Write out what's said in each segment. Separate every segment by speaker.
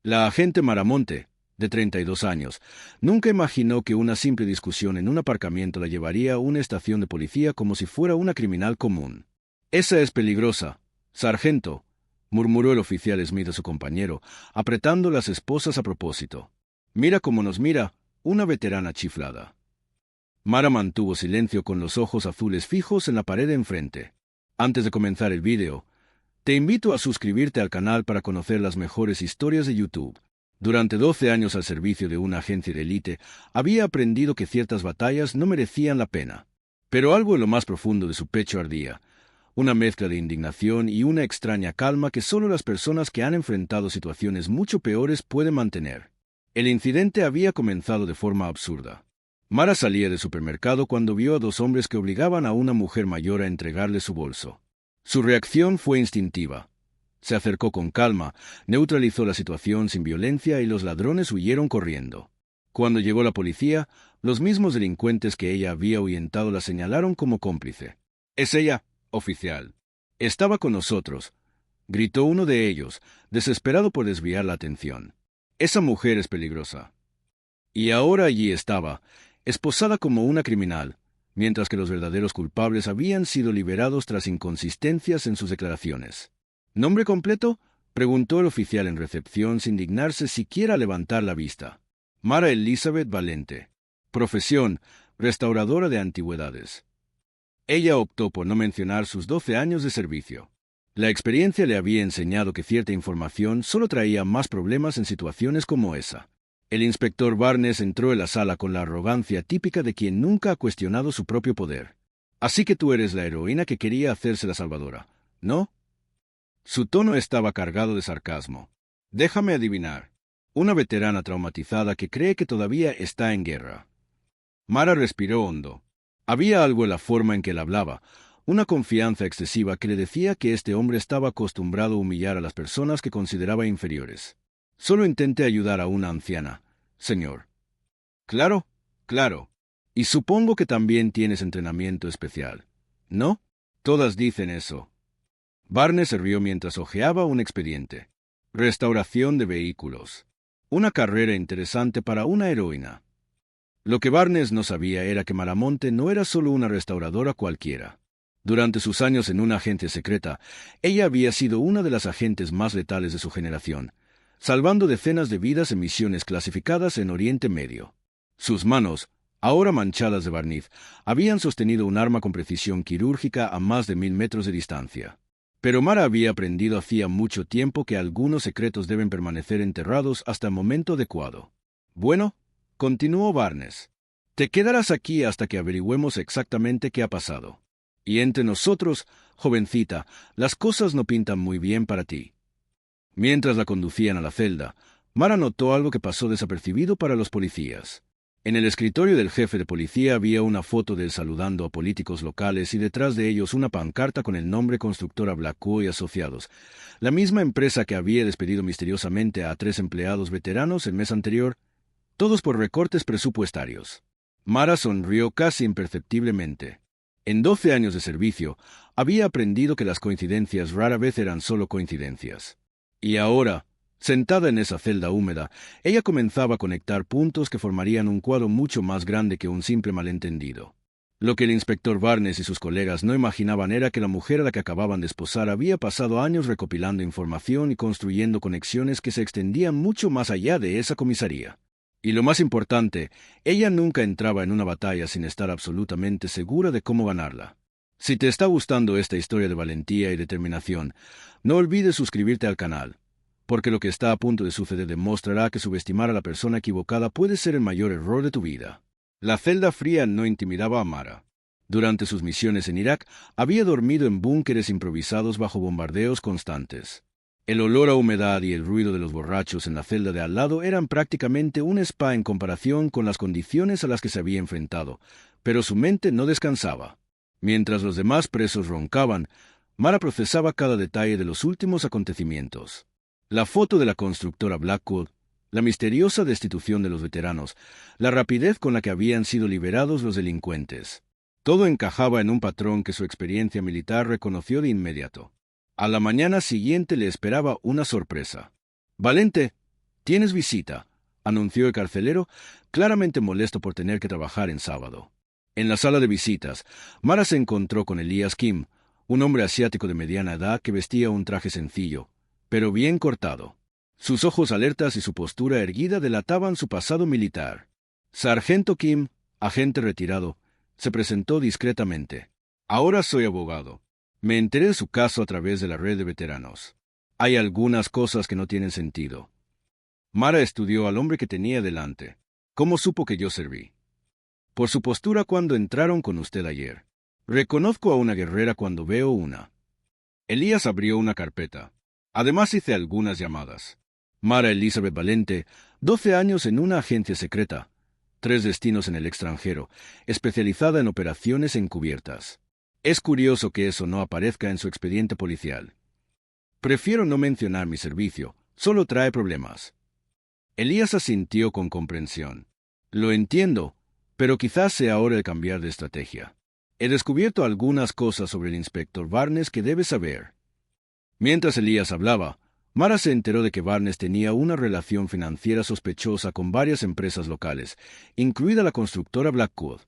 Speaker 1: La agente Maramonte, de 32 años, nunca imaginó que una simple discusión en un aparcamiento la llevaría a una estación de policía como si fuera una criminal común. «Esa es peligrosa, sargento», murmuró el oficial Smith a su compañero, apretando las esposas a propósito. «Mira cómo nos mira, una veterana chiflada». Mara mantuvo silencio con los ojos azules fijos en la pared de enfrente. Antes de comenzar el vídeo, te invito a suscribirte al canal para conocer las mejores historias de YouTube. Durante 12 años al servicio de una agencia de élite, había aprendido que ciertas batallas no merecían la pena. Pero algo en lo más profundo de su pecho ardía, una mezcla de indignación y una extraña calma que solo las personas que han enfrentado situaciones mucho peores pueden mantener. El incidente había comenzado de forma absurda. Mara salía del supermercado cuando vio a dos hombres que obligaban a una mujer mayor a entregarle su bolso. Su reacción fue instintiva. Se acercó con calma, neutralizó la situación sin violencia y los ladrones huyeron corriendo. Cuando llegó la policía, los mismos delincuentes que ella había ahuyentado la señalaron como cómplice. «Es ella, oficial. Estaba con nosotros», gritó uno de ellos, desesperado por desviar la atención. «Esa mujer es peligrosa». Y ahora allí estaba, esposada como una criminal, mientras que los verdaderos culpables habían sido liberados tras inconsistencias en sus declaraciones. «¿Nombre completo?», preguntó el oficial en recepción sin dignarse siquiera a levantar la vista. «Mara Elizabeth Valente. Profesión, restauradora de antigüedades». Ella optó por no mencionar sus 12 años de servicio. La experiencia le había enseñado que cierta información solo traía más problemas en situaciones como esa. El inspector Barnes entró en la sala con la arrogancia típica de quien nunca ha cuestionado su propio poder. «Así que tú eres la heroína que quería hacerse la salvadora, ¿no?». Su tono estaba cargado de sarcasmo. «Déjame adivinar. Una veterana traumatizada que cree que todavía está en guerra». Mara respiró hondo. Había algo en la forma en que él hablaba, una confianza excesiva que le decía que este hombre estaba acostumbrado a humillar a las personas que consideraba inferiores. «Solo intenté ayudar a una anciana, señor». «Claro, claro. Y supongo que también tienes entrenamiento especial, ¿no? Todas dicen eso». Barnes se rió mientras hojeaba un expediente. «Restauración de vehículos. Una carrera interesante para una heroína». Lo que Barnes no sabía era que Maramonte no era solo una restauradora cualquiera. Durante sus años en una agencia secreta, ella había sido una de las agentes más letales de su generación, salvando decenas de vidas en misiones clasificadas en Oriente Medio. Sus manos, ahora manchadas de barniz, habían sostenido un arma con precisión quirúrgica a más de 1000 metros de distancia. Pero Mara había aprendido hacía mucho tiempo que algunos secretos deben permanecer enterrados hasta el momento adecuado. «Bueno», continuó Barnes, «te quedarás aquí hasta que averigüemos exactamente qué ha pasado. Y entre nosotros, jovencita, las cosas no pintan muy bien para ti». Mientras la conducían a la celda, Mara notó algo que pasó desapercibido para los policías. En el escritorio del jefe de policía había una foto de él saludando a políticos locales y detrás de ellos una pancarta con el nombre Constructora Blackwell y Asociados, la misma empresa que había despedido misteriosamente a 3 empleados veteranos el mes anterior, todos por recortes presupuestarios. Mara sonrió casi imperceptiblemente. En 12 años de servicio, había aprendido que las coincidencias rara vez eran solo coincidencias. Y ahora, sentada en esa celda húmeda, ella comenzaba a conectar puntos que formarían un cuadro mucho más grande que un simple malentendido. Lo que el inspector Barnes y sus colegas no imaginaban era que la mujer a la que acababan de esposar había pasado años recopilando información y construyendo conexiones que se extendían mucho más allá de esa comisaría. Y lo más importante, ella nunca entraba en una batalla sin estar absolutamente segura de cómo ganarla. Si te está gustando esta historia de valentía y determinación, no olvides suscribirte al canal, porque lo que está a punto de suceder demostrará que subestimar a la persona equivocada puede ser el mayor error de tu vida. La celda fría no intimidaba a Mara. Durante sus misiones en Irak, había dormido en búnkeres improvisados bajo bombardeos constantes. El olor a humedad y el ruido de los borrachos en la celda de al lado eran prácticamente un spa en comparación con las condiciones a las que se había enfrentado, pero su mente no descansaba. Mientras los demás presos roncaban, Mara procesaba cada detalle de los últimos acontecimientos. La foto de la constructora Blackwood, la misteriosa destitución de los veteranos, la rapidez con la que habían sido liberados los delincuentes. Todo encajaba en un patrón que su experiencia militar reconoció de inmediato. A la mañana siguiente le esperaba una sorpresa. «Valente», «Tienes visita», anunció el carcelero, claramente molesto por tener que trabajar en sábado. En la sala de visitas, Mara se encontró con Elias Kim, un hombre asiático de mediana edad que vestía un traje sencillo, pero bien cortado. Sus ojos alertas y su postura erguida delataban su pasado militar. Sargento Kim, agente retirado, se presentó discretamente. «Ahora soy abogado. Me enteré de su caso a través de la red de veteranos. Hay algunas cosas que no tienen sentido». Mara estudió al hombre que tenía delante. «¿Cómo supo que yo serví?» «Por su postura cuando entraron con usted ayer. Reconozco a una guerrera cuando veo una». Elías abrió una carpeta. «Además hice algunas llamadas. Mara Elizabeth Valente, 12 años en una agencia secreta, 3 destinos en el extranjero, especializada en operaciones encubiertas. Es curioso que eso no aparezca en su expediente policial. Prefiero no mencionar mi servicio, solo trae problemas». Elías asintió con comprensión. «Lo entiendo, pero quizás sea hora de cambiar de estrategia. He descubierto algunas cosas sobre el inspector Barnes que debes saber». Mientras Elías hablaba, Mara se enteró de que Barnes tenía una relación financiera sospechosa con varias empresas locales, incluida la constructora Blackwood.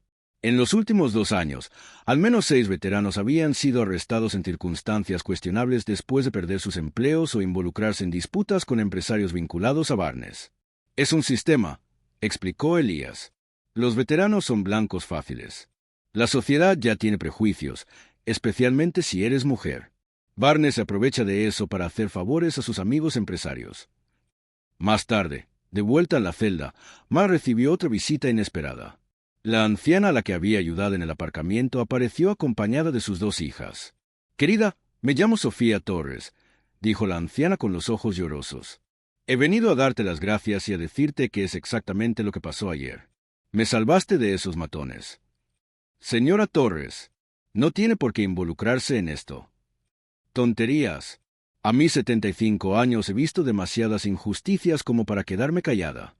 Speaker 1: En los últimos 2 años, al menos 6 veteranos habían sido arrestados en circunstancias cuestionables después de perder sus empleos o involucrarse en disputas con empresarios vinculados a Barnes. «Es un sistema», explicó Elías. «Los veteranos son blancos fáciles. La sociedad ya tiene prejuicios, especialmente si eres mujer. Barnes se aprovecha de eso para hacer favores a sus amigos empresarios». Más tarde, de vuelta en la celda, Mara recibió otra visita inesperada. La anciana a la que había ayudado en el aparcamiento apareció acompañada de sus 2 hijas. «Querida, me llamo Sofía Torres», dijo la anciana con los ojos llorosos. «He venido a darte las gracias y a decirte que es exactamente lo que pasó ayer. Me salvaste de esos matones». «Señora Torres, no tiene por qué involucrarse en esto». «Tonterías. A mis 75 años he visto demasiadas injusticias como para quedarme callada».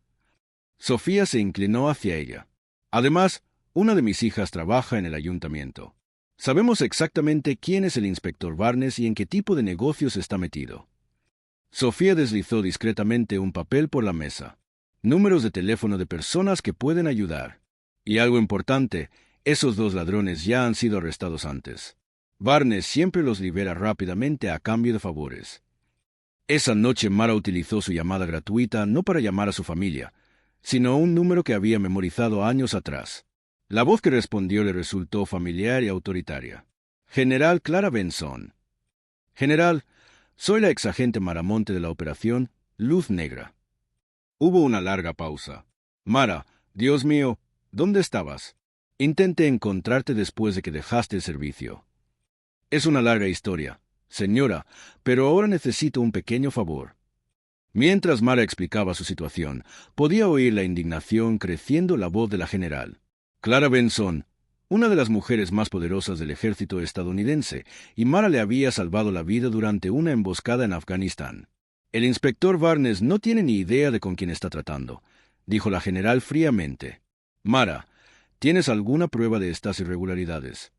Speaker 1: Sofía se inclinó hacia ella. «Además, una de mis hijas trabaja en el ayuntamiento. Sabemos exactamente quién es el inspector Barnes y en qué tipo de negocios está metido». Sofía deslizó discretamente un papel por la mesa. «Números de teléfono de personas que pueden ayudar. Y algo importante, esos 2 ladrones ya han sido arrestados antes. Barnes siempre los libera rápidamente a cambio de favores». Esa noche Mara utilizó su llamada gratuita no para llamar a su familia, sino un número que había memorizado años atrás. La voz que respondió le resultó familiar y autoritaria. «General Clara Benson». «General, soy la exagente Maramonte de la operación Luz Negra». Hubo una larga pausa. «Mara, Dios mío, ¿dónde estabas? Intenté encontrarte después de que dejaste el servicio». «Es una larga historia, señora, pero ahora necesito un pequeño favor». Mientras Mara explicaba su situación, podía oír la indignación creciendo en la voz de la general. Clara Benson, una de las mujeres más poderosas del ejército estadounidense, y Mara le había salvado la vida durante una emboscada en Afganistán. «El inspector Barnes no tiene ni idea de con quién está tratando», dijo la general fríamente. «Mara, ¿tienes alguna prueba de estas irregularidades?»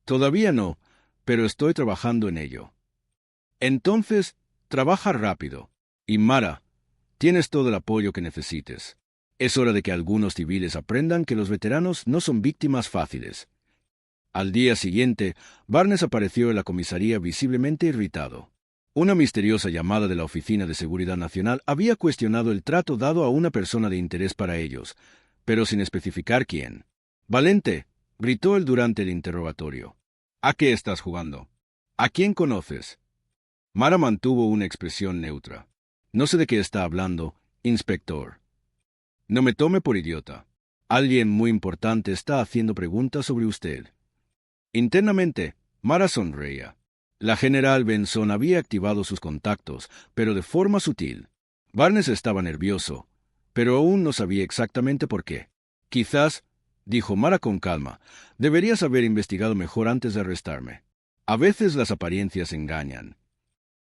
Speaker 1: «Todavía no, pero estoy trabajando en ello». «Entonces, trabaja rápido. Y Mara, tienes todo el apoyo que necesites. Es hora de que algunos civiles aprendan que los veteranos no son víctimas fáciles». Al día siguiente, Barnes apareció en la comisaría visiblemente irritado. Una misteriosa llamada de la Oficina de Seguridad Nacional había cuestionado el trato dado a una persona de interés para ellos, pero sin especificar quién. «Valente», gritó él durante el interrogatorio. «¿A qué estás jugando? ¿A quién conoces?» Mara mantuvo una expresión neutra. «No sé de qué está hablando, inspector». «No me tome por idiota. Alguien muy importante está haciendo preguntas sobre usted». Internamente, Mara sonreía. La general Benson había activado sus contactos, pero de forma sutil. Barnes estaba nervioso, pero aún no sabía exactamente por qué. «Quizás», dijo Mara con calma, «deberías haber investigado mejor antes de arrestarme. A veces las apariencias engañan».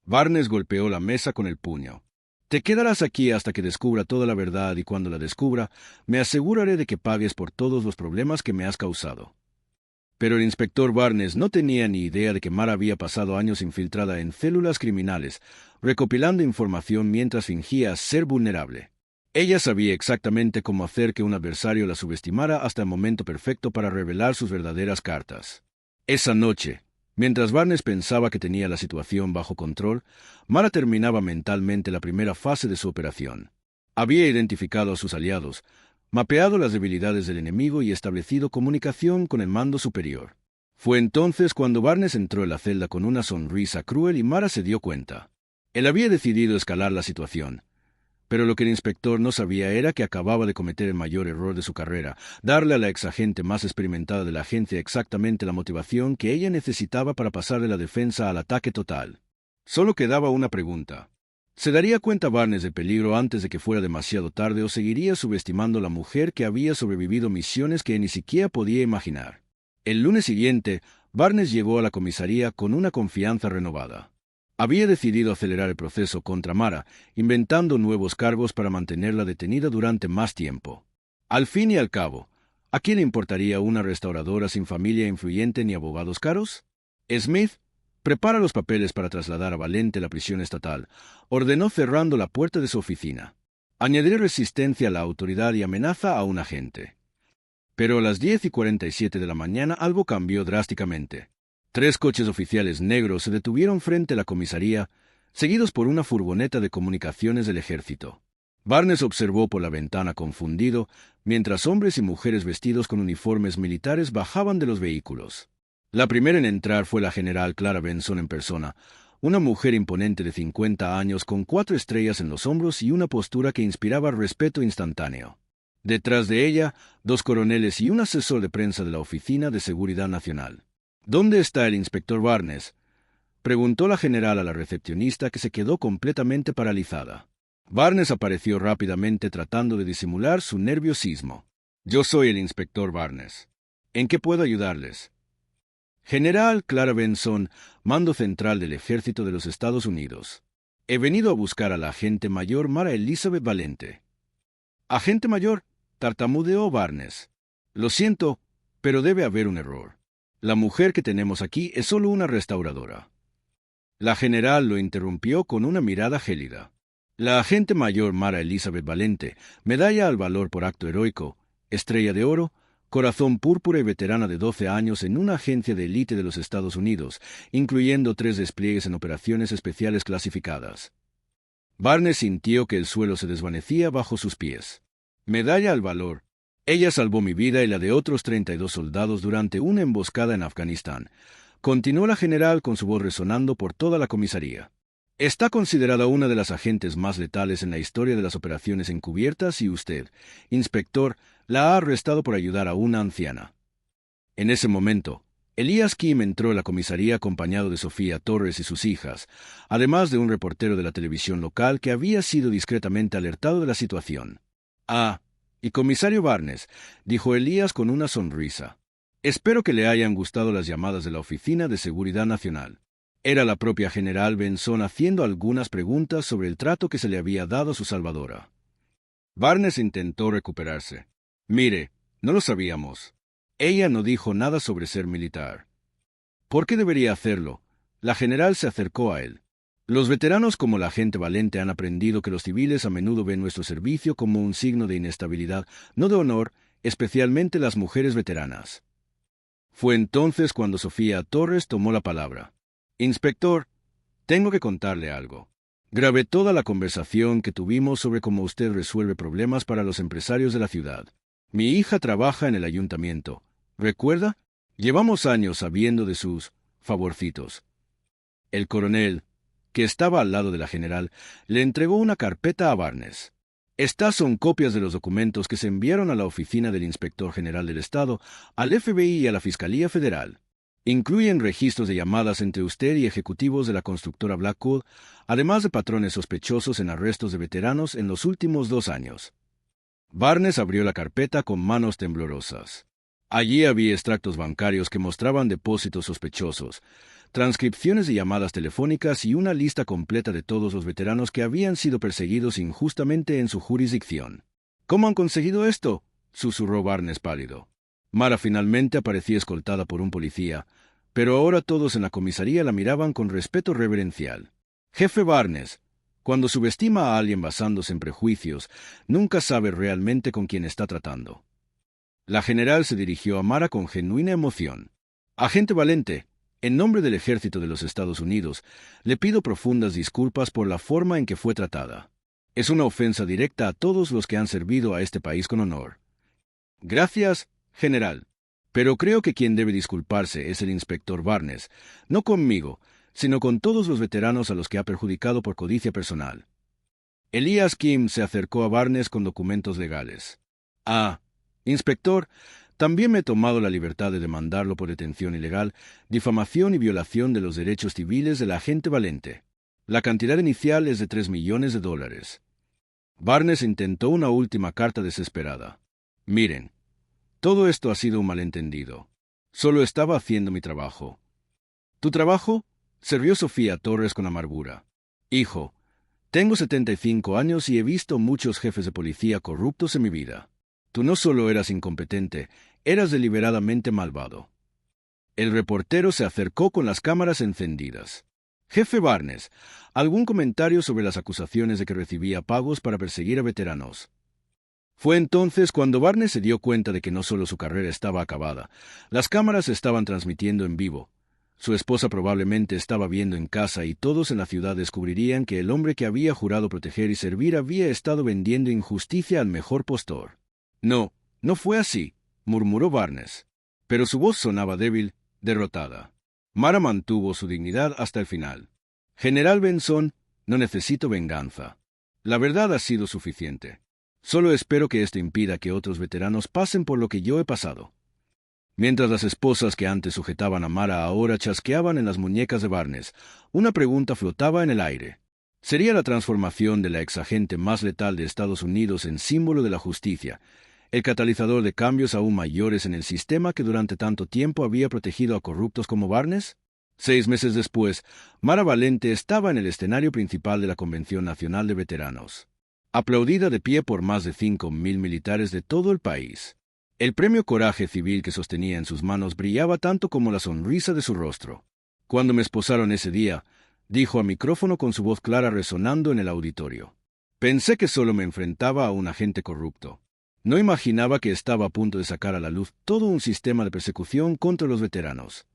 Speaker 1: Barnes golpeó la mesa con el puño. «Te quedarás aquí hasta que descubra toda la verdad y cuando la descubra, me aseguraré de que pagues por todos los problemas que me has causado». Pero el inspector Barnes no tenía ni idea de que Mara había pasado años infiltrada en células criminales, recopilando información mientras fingía ser vulnerable. Ella sabía exactamente cómo hacer que un adversario la subestimara hasta el momento perfecto para revelar sus verdaderas cartas. Esa noche, mientras Barnes pensaba que tenía la situación bajo control, Mara terminaba mentalmente la primera fase de su operación. Había identificado a sus aliados, mapeado las debilidades del enemigo y establecido comunicación con el mando superior. Fue entonces cuando Barnes entró en la celda con una sonrisa cruel y Mara se dio cuenta. Él había decidido escalar la situación, pero lo que el inspector no sabía era que acababa de cometer el mayor error de su carrera, darle a la exagente más experimentada de la agencia exactamente la motivación que ella necesitaba para pasar de la defensa al ataque total. Solo quedaba una pregunta. ¿Se daría cuenta Barnes del peligro antes de que fuera demasiado tarde o seguiría subestimando a la mujer que había sobrevivido misiones que ni siquiera podía imaginar? El lunes siguiente, Barnes llegó a la comisaría con una confianza renovada. Había decidido acelerar el proceso contra Mara, inventando nuevos cargos para mantenerla detenida durante más tiempo. Al fin y al cabo, ¿a quién le importaría una restauradora sin familia influyente ni abogados caros? Smith, prepara los papeles para trasladar a Valente a la prisión estatal, ordenó cerrando la puerta de su oficina. Añadiré resistencia a la autoridad y amenaza a un agente. Pero a las 10:47 de la mañana algo cambió drásticamente. 3 coches oficiales negros se detuvieron frente a la comisaría, seguidos por una furgoneta de comunicaciones del ejército. Barnes observó por la ventana confundido, mientras hombres y mujeres vestidos con uniformes militares bajaban de los vehículos. La primera en entrar fue la general Clara Benson en persona, una mujer imponente de 50 años con 4 estrellas en los hombros y una postura que inspiraba respeto instantáneo. Detrás de ella, 2 coroneles y un asesor de prensa de la Oficina de Seguridad Nacional. ¿Dónde está el inspector Barnes?, preguntó la general a la recepcionista, que se quedó completamente paralizada. Barnes apareció rápidamente tratando de disimular su nerviosismo. Yo soy el inspector Barnes. ¿En qué puedo ayudarles? General Clara Benson, mando central del Ejército de los Estados Unidos. He venido a buscar a la agente mayor Mara Elizabeth Valente. Agente mayor, tartamudeó Barnes. Lo siento, pero debe haber un error. La mujer que tenemos aquí es solo una restauradora. La general lo interrumpió con una mirada gélida. La agente mayor Mara Elizabeth Valente, medalla al valor por acto heroico, estrella de oro, corazón púrpura y veterana de 12 años en una agencia de élite de los Estados Unidos, incluyendo 3 despliegues en operaciones especiales clasificadas. Barnes sintió que el suelo se desvanecía bajo sus pies. Medalla al valor. Ella salvó mi vida y la de otros 32 soldados durante una emboscada en Afganistán. Continuó la general con su voz resonando por toda la comisaría. Está considerada una de las agentes más letales en la historia de las operaciones encubiertas y usted, inspector, la ha arrestado por ayudar a una anciana. En ese momento, Elias Kim entró a la comisaría acompañado de Sofía Torres y sus hijas, además de un reportero de la televisión local que había sido discretamente alertado de la situación. Y comisario Barnes, dijo Elías con una sonrisa. Espero que le hayan gustado las llamadas de la Oficina de Seguridad Nacional. Era la propia general Benson haciendo algunas preguntas sobre el trato que se le había dado a su salvadora. Barnes intentó recuperarse. Mire, no lo sabíamos. Ella no dijo nada sobre ser militar. ¿Por qué debería hacerlo? La general se acercó a él. Los veteranos como la agente Valente han aprendido que los civiles a menudo ven nuestro servicio como un signo de inestabilidad, no de honor, especialmente las mujeres veteranas. Fue entonces cuando Sofía Torres tomó la palabra. Inspector, tengo que contarle algo. Grabé toda la conversación que tuvimos sobre cómo usted resuelve problemas para los empresarios de la ciudad. Mi hija trabaja en el ayuntamiento. ¿Recuerda? Llevamos años sabiendo de sus favorcitos. El coronel, que estaba al lado de la general, le entregó una carpeta a Barnes. Estas son copias de los documentos que se enviaron a la oficina del Inspector General del Estado, al FBI y a la Fiscalía Federal. Incluyen registros de llamadas entre usted y ejecutivos de la constructora Blackwood, además de patrones sospechosos en arrestos de veteranos en los últimos 2 años. Barnes abrió la carpeta con manos temblorosas. Allí había extractos bancarios que mostraban depósitos sospechosos, transcripciones de llamadas telefónicas y una lista completa de todos los veteranos que habían sido perseguidos injustamente en su jurisdicción. ¿Cómo han conseguido esto?, susurró Barnes pálido. Mara finalmente aparecía escoltada por un policía, pero ahora todos en la comisaría la miraban con respeto reverencial. Jefe Barnes, cuando subestima a alguien basándose en prejuicios, nunca sabe realmente con quién está tratando. La general se dirigió a Mara con genuina emoción. Agente Valente, en nombre del Ejército de los Estados Unidos, le pido profundas disculpas por la forma en que fue tratada. Es una ofensa directa a todos los que han servido a este país con honor. Gracias, general. Pero creo que quien debe disculparse es el inspector Barnes, no conmigo, sino con todos los veteranos a los que ha perjudicado por codicia personal. Elias Kim se acercó a Barnes con documentos legales. Inspector, también me he tomado la libertad de demandarlo por detención ilegal, difamación y violación de los derechos civiles del agente Valente. La cantidad inicial es de $3 millones. Barnes intentó una última carta desesperada. Miren, todo esto ha sido un malentendido. Solo estaba haciendo mi trabajo. ¿Tu trabajo? Servió Sofía Torres con amargura. Hijo, tengo 75 años y he visto muchos jefes de policía corruptos en mi vida. Tú no solo eras incompetente, eras deliberadamente malvado. El reportero se acercó con las cámaras encendidas. Jefe Barnes, ¿algún comentario sobre las acusaciones de que recibía pagos para perseguir a veteranos? Fue entonces cuando Barnes se dio cuenta de que no solo su carrera estaba acabada, las cámaras estaban transmitiendo en vivo. Su esposa probablemente estaba viendo en casa y todos en la ciudad descubrirían que el hombre que había jurado proteger y servir había estado vendiendo injusticia al mejor postor. No, no fue así, murmuró Barnes. Pero su voz sonaba débil, derrotada. Mara mantuvo su dignidad hasta el final. General Benson, no necesito venganza. La verdad ha sido suficiente. Solo espero que esto impida que otros veteranos pasen por lo que yo he pasado. Mientras las esposas que antes sujetaban a Mara ahora chasqueaban en las muñecas de Barnes, una pregunta flotaba en el aire. ¿Sería la transformación de la exagente más letal de Estados Unidos en símbolo de la justicia, el catalizador de cambios aún mayores en el sistema que durante tanto tiempo había protegido a corruptos como Barnes? 6 meses después, Mara Valente estaba en el escenario principal de la Convención Nacional de Veteranos, aplaudida de pie por más de 5.000 militares de todo el país. El premio Coraje Civil que sostenía en sus manos brillaba tanto como la sonrisa de su rostro. Cuando me esposaron ese día, dijo a micrófono con su voz clara resonando en el auditorio. Pensé que solo me enfrentaba a un agente corrupto. No imaginaba que estaba a punto de sacar a la luz todo un sistema de persecución contra los veteranos.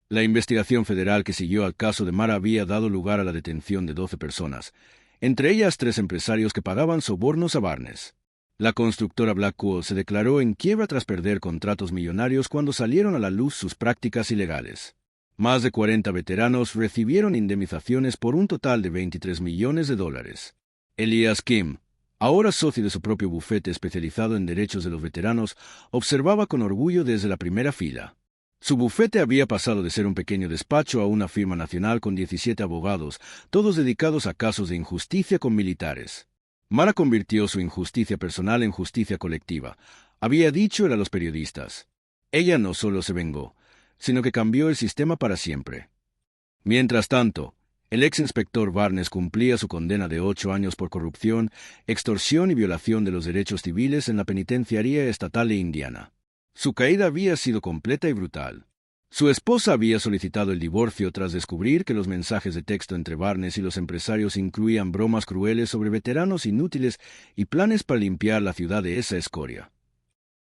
Speaker 1: La investigación federal que siguió al caso de Mara había dado lugar a la detención de 12 personas, entre ellas 3 empresarios que pagaban sobornos a Barnes. La constructora Blackwell se declaró en quiebra tras perder contratos millonarios cuando salieron a la luz sus prácticas ilegales. Más de 40 veteranos recibieron indemnizaciones por un total de $23 millones. Elias Kim, ahora socio de su propio bufete especializado en derechos de los veteranos, observaba con orgullo desde la primera fila. Su bufete había pasado de ser un pequeño despacho a una firma nacional con 17 abogados, todos dedicados a casos de injusticia con militares. Mara convirtió su injusticia personal en justicia colectiva, había dicho él a los periodistas. Ella no solo se vengó, sino que cambió el sistema para siempre. Mientras tanto, el ex inspector Barnes cumplía su condena de 8 años por corrupción, extorsión y violación de los derechos civiles en la penitenciaría estatal de Indiana. Su caída había sido completa y brutal. Su esposa había solicitado el divorcio tras descubrir que los mensajes de texto entre Barnes y los empresarios incluían bromas crueles sobre veteranos inútiles y planes para limpiar la ciudad de esa escoria.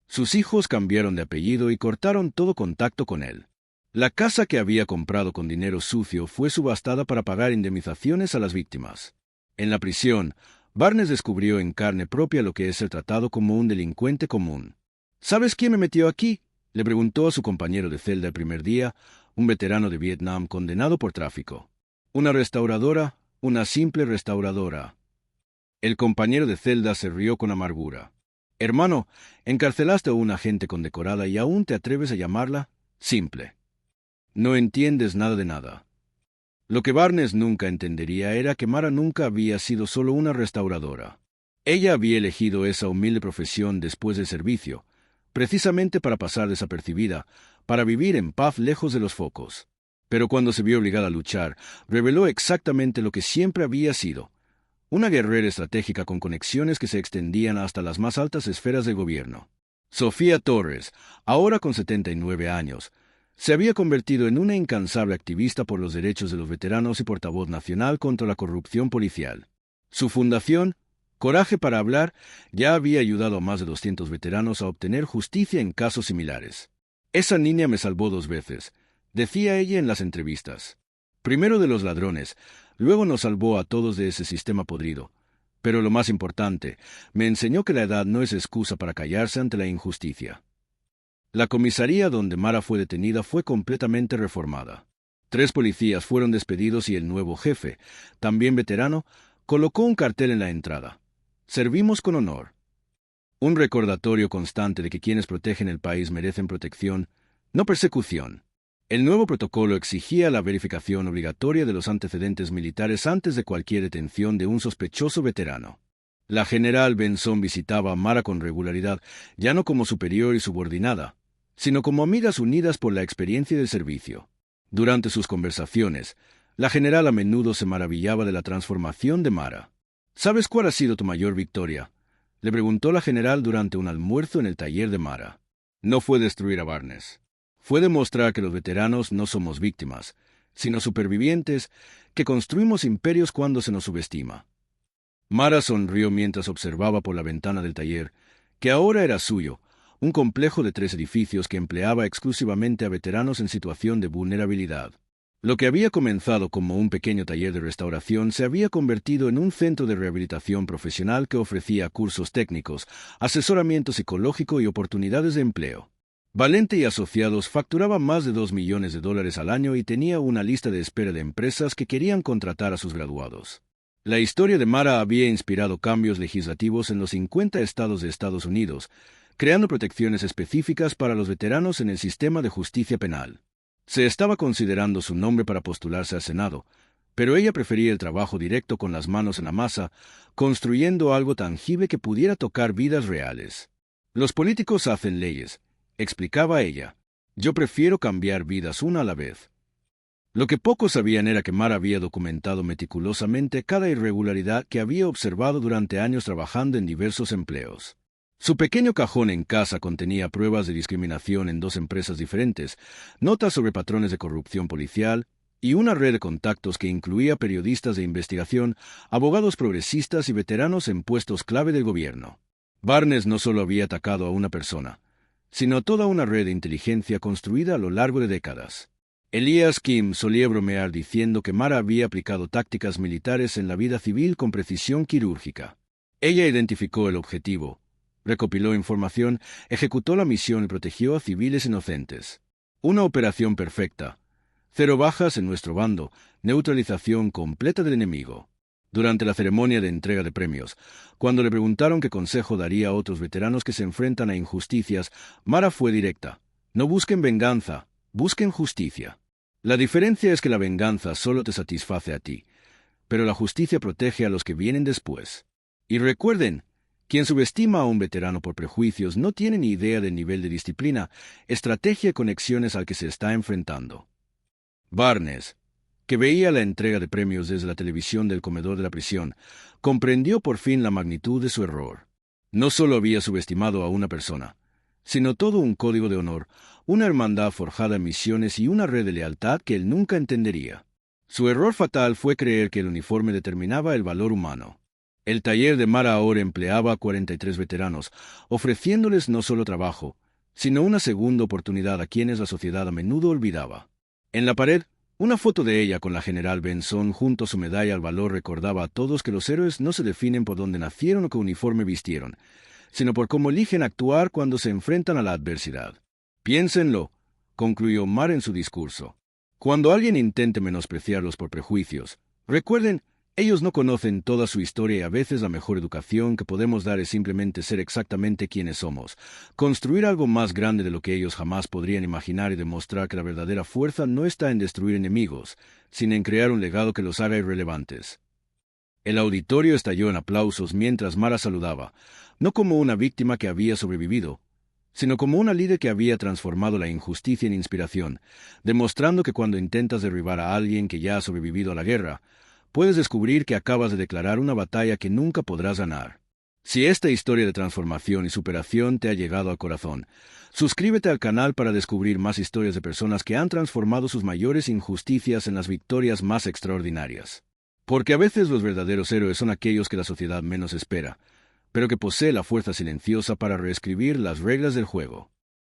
Speaker 1: Sus hijos cambiaron de apellido y cortaron todo contacto con él. La casa que había comprado con dinero sucio fue subastada para pagar indemnizaciones a las víctimas. En la prisión, Barnes descubrió en carne propia lo que es ser tratado como un delincuente común. ¿Sabes quién me metió aquí?, le preguntó a su compañero de celda el primer día, un veterano de Vietnam condenado por tráfico. Una restauradora, una simple restauradora. El compañero de celda se rió con amargura. Hermano, encarcelaste a una agente condecorada y aún te atreves a llamarla simple. No entiendes nada de nada. Lo que Barnes nunca entendería era que Mara nunca había sido solo una restauradora. Ella había elegido esa humilde profesión después del servicio, precisamente para pasar desapercibida, para vivir en paz lejos de los focos. Pero cuando se vio obligada a luchar, reveló exactamente lo que siempre había sido: una guerrera estratégica con conexiones que se extendían hasta las más altas esferas del gobierno. Sofía Torres, ahora con 79 años, se había convertido en una incansable activista por los derechos de los veteranos y portavoz nacional contra la corrupción policial. Su fundación, Coraje para Hablar, ya había ayudado a más de 200 veteranos a obtener justicia en casos similares. Esa niña me salvó 2 veces, decía ella en las entrevistas. Primero de los ladrones, luego nos salvó a todos de ese sistema podrido. Pero lo más importante, me enseñó que la edad no es excusa para callarse ante la injusticia. La comisaría donde Mara fue detenida fue completamente reformada. 3 policías fueron despedidos y el nuevo jefe, también veterano, colocó un cartel en la entrada. Servimos con honor. Un recordatorio constante de que quienes protegen el país merecen protección, no persecución. El nuevo protocolo exigía la verificación obligatoria de los antecedentes militares antes de cualquier detención de un sospechoso veterano. La general Benson visitaba a Mara con regularidad, ya no como superior y subordinada, sino como amigas unidas por la experiencia del servicio. Durante sus conversaciones, la general a menudo se maravillaba de la transformación de Mara. ¿Sabes cuál ha sido tu mayor victoria?, le preguntó la general durante un almuerzo en el taller de Mara. No fue destruir a Barnes. Fue demostrar que los veteranos no somos víctimas, sino supervivientes, que construimos imperios cuando se nos subestima. Mara sonrió mientras observaba por la ventana del taller, que ahora era suyo, un complejo de 3 edificios que empleaba exclusivamente a veteranos en situación de vulnerabilidad. Lo que había comenzado como un pequeño taller de restauración se había convertido en un centro de rehabilitación profesional que ofrecía cursos técnicos, asesoramiento psicológico y oportunidades de empleo. Valente y Asociados facturaba más de $2 millones al año y tenía una lista de espera de empresas que querían contratar a sus graduados. La historia de Mara había inspirado cambios legislativos en los 50 estados de Estados Unidos, creando protecciones específicas para los veteranos en el sistema de justicia penal. Se estaba considerando su nombre para postularse al Senado, pero ella prefería el trabajo directo con las manos en la masa, construyendo algo tangible que pudiera tocar vidas reales. Los políticos hacen leyes, explicaba ella. Yo prefiero cambiar vidas una a la vez. Lo que pocos sabían era que Mara había documentado meticulosamente cada irregularidad que había observado durante años trabajando en diversos empleos. Su pequeño cajón en casa contenía pruebas de discriminación en 2 empresas diferentes, notas sobre patrones de corrupción policial y una red de contactos que incluía periodistas de investigación, abogados progresistas y veteranos en puestos clave del gobierno. Barnes no solo había atacado a una persona, sino toda una red de inteligencia construida a lo largo de décadas. Elias Kim solía bromear diciendo que Mara había aplicado tácticas militares en la vida civil con precisión quirúrgica. Ella identificó el objetivo, recopiló información, ejecutó la misión y protegió a civiles inocentes. Una operación perfecta. 0 bajas en nuestro bando, neutralización completa del enemigo. Durante la ceremonia de entrega de premios, cuando le preguntaron qué consejo daría a otros veteranos que se enfrentan a injusticias, Mara fue directa. No busquen venganza, busquen justicia. La diferencia es que la venganza solo te satisface a ti, pero la justicia protege a los que vienen después. Y recuerden, quien subestima a un veterano por prejuicios no tiene ni idea del nivel de disciplina, estrategia y conexiones al que se está enfrentando. Barnes, que veía la entrega de premios desde la televisión del comedor de la prisión, comprendió por fin la magnitud de su error. No solo había subestimado a una persona, sino todo un código de honor, una hermandad forjada en misiones y una red de lealtad que él nunca entendería. Su error fatal fue creer que el uniforme determinaba el valor humano. El taller de Mara ahora empleaba a 43 veteranos, ofreciéndoles no solo trabajo, sino una segunda oportunidad a quienes la sociedad a menudo olvidaba. En la pared, una foto de ella con la general Benson junto a su medalla al valor recordaba a todos que los héroes no se definen por dónde nacieron o qué uniforme vistieron, sino por cómo eligen actuar cuando se enfrentan a la adversidad. Piénsenlo, concluyó Mara en su discurso. Cuando alguien intente menospreciarlos por prejuicios, recuerden, ellos no conocen toda su historia y a veces la mejor educación que podemos dar es simplemente ser exactamente quienes somos, construir algo más grande de lo que ellos jamás podrían imaginar y demostrar que la verdadera fuerza no está en destruir enemigos, sino en crear un legado que los haga irrelevantes. El auditorio estalló en aplausos mientras Mara saludaba, no como una víctima que había sobrevivido, sino como una líder que había transformado la injusticia en inspiración, demostrando que cuando intentas derribar a alguien que ya ha sobrevivido a la guerra, puedes descubrir que acabas de declarar una batalla que nunca podrás ganar. Si esta historia de transformación y superación te ha llegado al corazón, suscríbete al canal para descubrir más historias de personas que han transformado sus mayores injusticias en las victorias más extraordinarias. Porque a veces los verdaderos héroes son aquellos que la sociedad menos espera, pero que posee la fuerza silenciosa para reescribir las reglas del juego.